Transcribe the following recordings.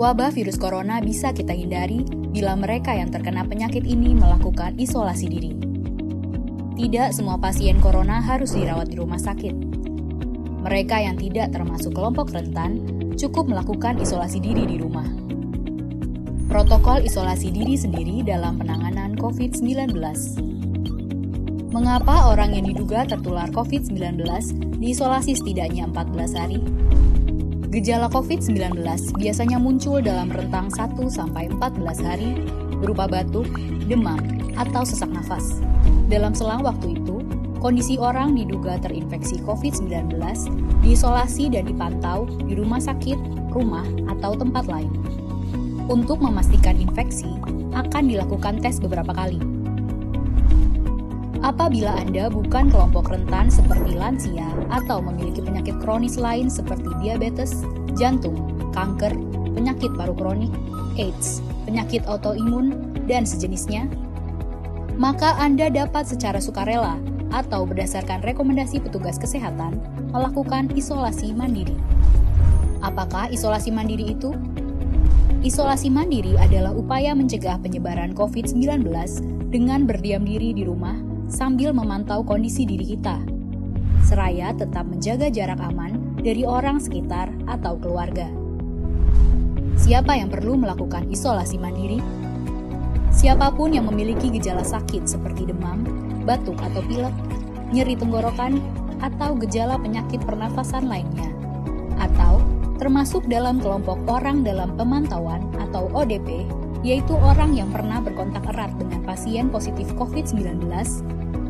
Wabah virus corona bisa kita hindari bila mereka yang terkena penyakit ini melakukan isolasi diri. Tidak semua pasien corona harus dirawat di rumah sakit. Mereka yang tidak termasuk kelompok rentan cukup melakukan isolasi diri di rumah. Protokol isolasi diri sendiri dalam penanganan COVID-19. Mengapa orang yang diduga tertular COVID-19 diisolasi setidaknya 14 hari? Gejala COVID-19 biasanya muncul dalam rentang 1-14 hari berupa batuk, demam, atau sesak nafas. Dalam selang waktu itu, kondisi orang diduga terinfeksi COVID-19 diisolasi dan dipantau di rumah sakit, rumah, atau tempat lain. Untuk memastikan infeksi, akan dilakukan tes beberapa kali. Apabila Anda bukan kelompok rentan seperti lansia atau memiliki penyakit kronis lain seperti diabetes, jantung, kanker, penyakit paru kronik, AIDS, penyakit autoimun, dan sejenisnya, maka Anda dapat secara sukarela atau berdasarkan rekomendasi petugas kesehatan melakukan isolasi mandiri. Apakah isolasi mandiri itu? Isolasi mandiri adalah upaya mencegah penyebaran COVID-19 dengan berdiam diri di rumah sambil memantau kondisi diri kita, seraya tetap menjaga jarak aman dari orang sekitar atau keluarga. Siapa yang perlu melakukan isolasi mandiri? Siapapun yang memiliki gejala sakit seperti demam, batuk atau pilek, nyeri tenggorokan, atau gejala penyakit pernafasan lainnya, atau termasuk dalam kelompok orang dalam pemantauan atau ODP, yaitu orang yang pernah berkontak erat dengan pasien positif COVID-19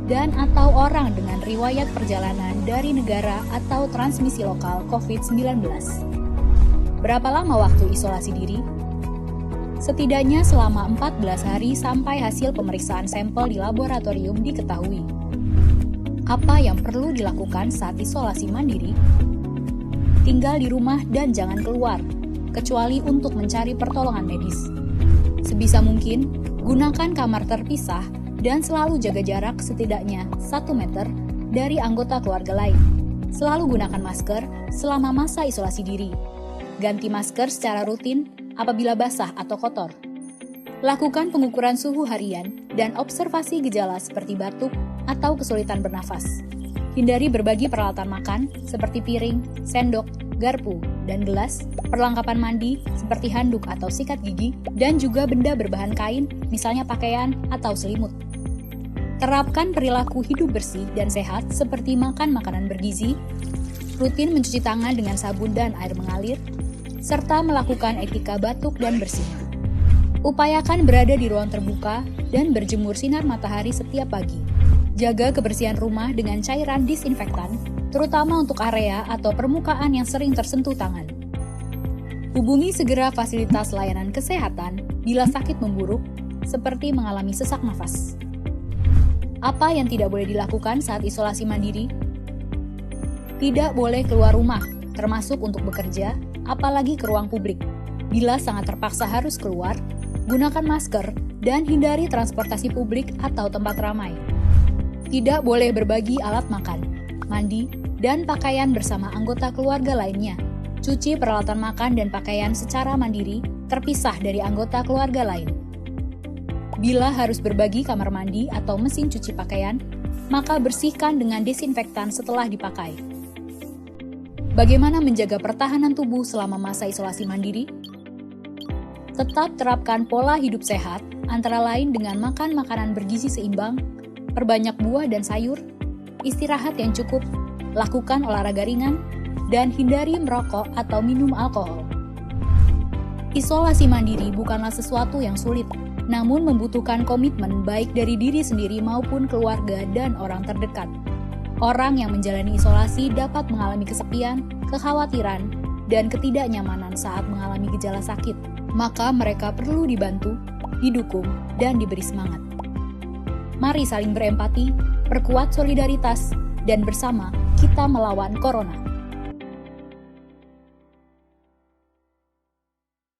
dan atau orang dengan riwayat perjalanan dari negara atau transmisi lokal COVID-19. Berapa lama waktu isolasi diri? Setidaknya selama 14 hari sampai hasil pemeriksaan sampel di laboratorium diketahui. Apa yang perlu dilakukan saat isolasi mandiri? Tinggal di rumah dan jangan keluar, kecuali untuk mencari pertolongan medis. Sebisa mungkin, gunakan kamar terpisah dan selalu jaga jarak setidaknya 1 meter dari anggota keluarga lain. Selalu gunakan masker selama masa isolasi diri. Ganti masker secara rutin apabila basah atau kotor. Lakukan pengukuran suhu harian dan observasi gejala seperti batuk atau kesulitan bernafas. Hindari berbagi peralatan makan seperti piring, sendok, garpu, dan gelas, perlengkapan mandi seperti handuk atau sikat gigi, dan juga benda berbahan kain, misalnya pakaian atau selimut. Terapkan perilaku hidup bersih dan sehat seperti makan makanan bergizi, rutin mencuci tangan dengan sabun dan air mengalir, serta melakukan etika batuk dan bersih. Upayakan berada di ruang terbuka dan berjemur sinar matahari setiap pagi. Jaga kebersihan rumah dengan cairan disinfektan, terutama untuk area atau permukaan yang sering tersentuh tangan. Hubungi segera fasilitas layanan kesehatan bila sakit memburuk, seperti mengalami sesak nafas. Apa yang tidak boleh dilakukan saat isolasi mandiri? Tidak boleh keluar rumah, termasuk untuk bekerja, apalagi ke ruang publik. Bila sangat terpaksa harus keluar, gunakan masker dan hindari transportasi publik atau tempat ramai. Tidak boleh berbagi alat makan, mandi, dan pakaian bersama anggota keluarga lainnya. Cuci peralatan makan dan pakaian secara mandiri, terpisah dari anggota keluarga lain. Bila harus berbagi kamar mandi atau mesin cuci pakaian, maka bersihkan dengan desinfektan setelah dipakai. Bagaimana menjaga pertahanan tubuh selama masa isolasi mandiri? Tetap terapkan pola hidup sehat, antara lain dengan makan makanan bergizi seimbang, perbanyak buah dan sayur, istirahat yang cukup, lakukan olahraga ringan, dan hindari merokok atau minum alkohol. Isolasi mandiri bukanlah sesuatu yang sulit, namun membutuhkan komitmen baik dari diri sendiri maupun keluarga dan orang terdekat. Orang yang menjalani isolasi dapat mengalami kesepian, kekhawatiran, dan ketidaknyamanan saat mengalami gejala sakit. Maka mereka perlu dibantu, didukung, dan diberi semangat. Mari saling berempati, perkuat solidaritas, dan bersama kita melawan corona.